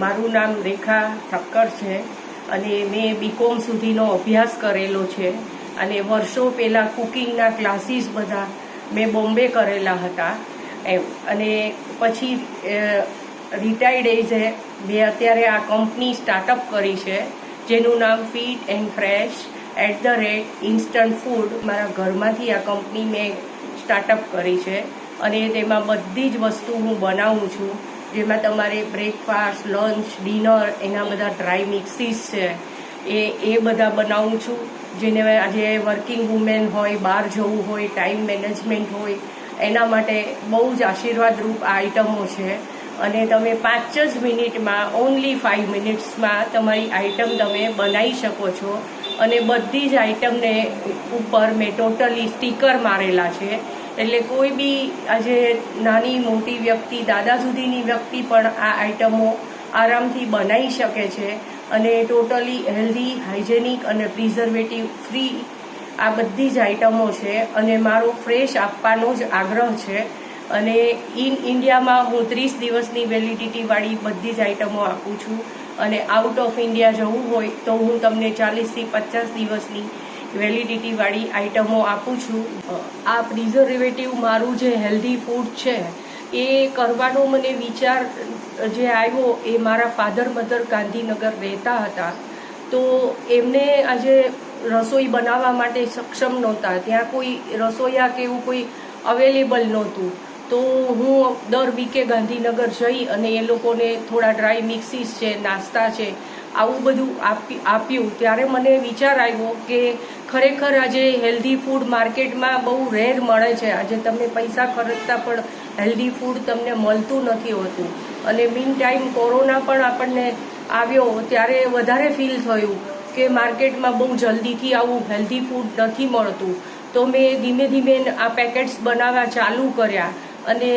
મારું નામ રેખા ઠક્કર છે અને મેં બીકોમ સુધીનો અભ્યાસ કરેલો છે અને વર્ષો પહેલાં કુકિંગના ક્લાસીસ બધા મેં બોમ્બે કરેલા હતા અને પછી રિટાયર્ડ એજે મેં અત્યારે આ કંપની સ્ટાર્ટઅપ કરી છે જેનું નામ fit and fresh @instant food મારા ઘરમાંથી આ કંપની મેં સ્ટાર્ટઅપ કરી છે અને તેમાં બધી જ વસ્તુ હું બનાવું છું, જેમાં તમારે બ્રેકફાસ્ટ, લંચ, ડિનર, એના બધા ડ્રાય મિક્સીસ છે એ બધા બનાવું છું. જેને આજે વર્કિંગ વુમેન હોય, બહાર જવું હોય, ટાઈમ મેનેજમેન્ટ હોય, એના માટે બહુ જ આશીર્વાદરૂપ આ આઇટમો છે અને તમે 5 જ મિનિટમાં, ઓનલી 5 મિનિટ્સમાં તમારી આઇટમ તમે બનાવી શકો છો. અને બધી જ આઇટમને ઉપર મેં ટોટલી સ્ટીકર મારેલા છે, એટલે કોઈ બી આજે નાની મોટી વ્યક્તિ, દાદા સુધીની વ્યક્તિ પણ આ આઇટમો આરામથી બનાવી શકે છે અને ટોટલી હેલ્ધી, હાઇજેનિક અને પ્રિઝર્વેટિવ ફ્રી આ બધી જ આઇટમો છે અને મારો ફ્રેશ આપવાનો જ આગ્રહ છે. અને ઇન ઇન્ડિયામાં હું 30 દિવસની વેલિડિટીવાળી બધી જ આઇટમો આપું છું અને આઉટ ઓફ ઇન્ડિયા જવું હોય તો હું તમને 40થી 50 દિવસની વેલિડિટીવાળી આઇટમો આપું છું. આ પ્રિઝર્વેટિવ મારું જે હેલ્ધી ફૂડ છે એ કરવાનો મને વિચાર જે આવ્યો એ મારા ફાધર મધર ગાંધીનગર રહેતા હતા, તો એમને આજે રસોઈ બનાવવા માટે સક્ષમ નહોતા, ત્યાં કોઈ રસોઈયા કે એવું કોઈ અવેલેબલ નહોતું. તો હું દર વીકે ગાંધીનગર જઈ અને એ લોકોને થોડા ડ્રાય મિક્સીસ છે, નાસ્તા છે, આવું બધું આપ્યું. ત્યારે મને વિચાર આવ્યો કે ખરેખર આજે હેલ્ધી ફૂડ માર્કેટમાં બહુ રેર મળે છે. આજે તમે પૈસા ખર્ચતા પણ હેલ્ધી ફૂડ તમને મળતું નથી હોતું. અને મીન ટાઈમ કોરોના પણ આપણને આવ્યો ત્યારે વધારે ફીલ થયું કે માર્કેટમાં બહુ જલ્દીથી આવું હેલ્ધી ફૂડ નથી મળતું. તો મેં ધીમે ધીમે આ પેકેટ્સ બનાવવા ચાલુ કર્યા અને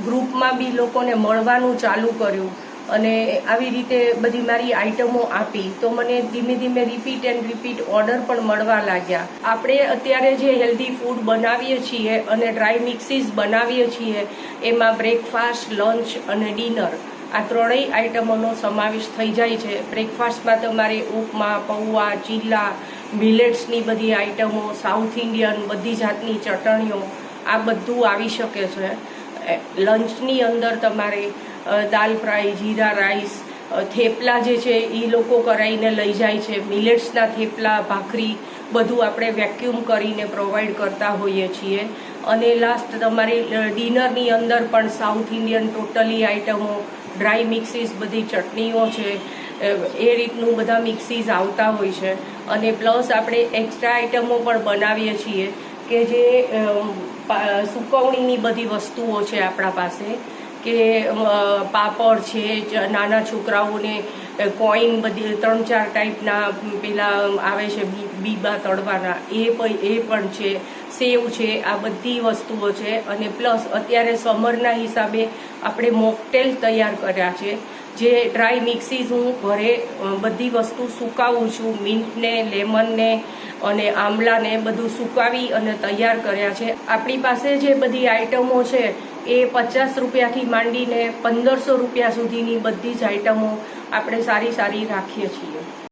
ગ્રુપમાં બી લોકોને મળવાનું ચાલુ કર્યું અને આવી રીતે બધી મારી આઇટમો આપી. તો મને ધીમે ધીમે રિપીટ એન્ડ રિપીટ ઓર્ડર પણ મળવા લાગ્યા. આપણે અત્યારે જે હેલ્ધી ફૂડ બનાવીએ છીએ અને ડ્રાય મિક્સીસ બનાવીએ છીએ એમાં બ્રેકફાસ્ટ, લંચ અને ડિનર આ ત્રણેય આઇટમોનો સમાવેશ થઈ જાય છે. બ્રેકફાસ્ટમાં તમારે ઉપમા, પૌવા, ચીલા, મિલેટ્સની બધી આઇટમો, સાઉથ ઇન્ડિયન બધી જાતની ચટણીઓ આ બધું આવી શકે છે. લંચની અંદર તમારે દાલ ફ્રાય, જીરા રાઈસ, થેપલા જે છે એ લોકો કરાવીને લઈ જાય છે. મિલેટ્સના થેપલા, ભાખરી બધું આપણે વેક્યુમ કરીને પ્રોવાઈડ કરતા હોઈએ છીએ. અને લાસ્ટ તમારી ડિનરની અંદર પણ સાઉથ ઇન્ડિયન ટોટલી આઇટમો, ડ્રાય મિક્સીસ, બધી ચટણીઓ છે, એ રીતનું બધા મિક્સીસ આવતા હોય છે. અને પ્લસ આપણે એક્સ્ટ્રા આઇટમો પણ બનાવીએ છીએ કે જે સુકવણીની બધી વસ્તુઓ છે આપણા પાસે, કે પાપડ છે, નાના છોકરાઓને કોઈન બધી 3-4 ટાઈપના પેલા આવે છે બીબા તળવાના, એ પણ છે, સેવ છે, આ બધી વસ્તુઓ છે. અને પ્લસ અત્યારે સમરના હિસાબે આપણે મોકટેલ તૈયાર કર્યા છે, જે ડ્રાય મિક્સીસ હું ઘરે બધી વસ્તુ સુકાવું છું, મિન્ટને, લેમનને અને આમલાને બધું સુકાવી અને તૈયાર કર્યા છે. આપણી પાસે જે બધી આઇટમો છે એ 50 રૂપિયાથી માંડીને 1500 રૂપિયા સુધીની બધી જ આઇટમો આપણે સારી રાખીએ છીએ.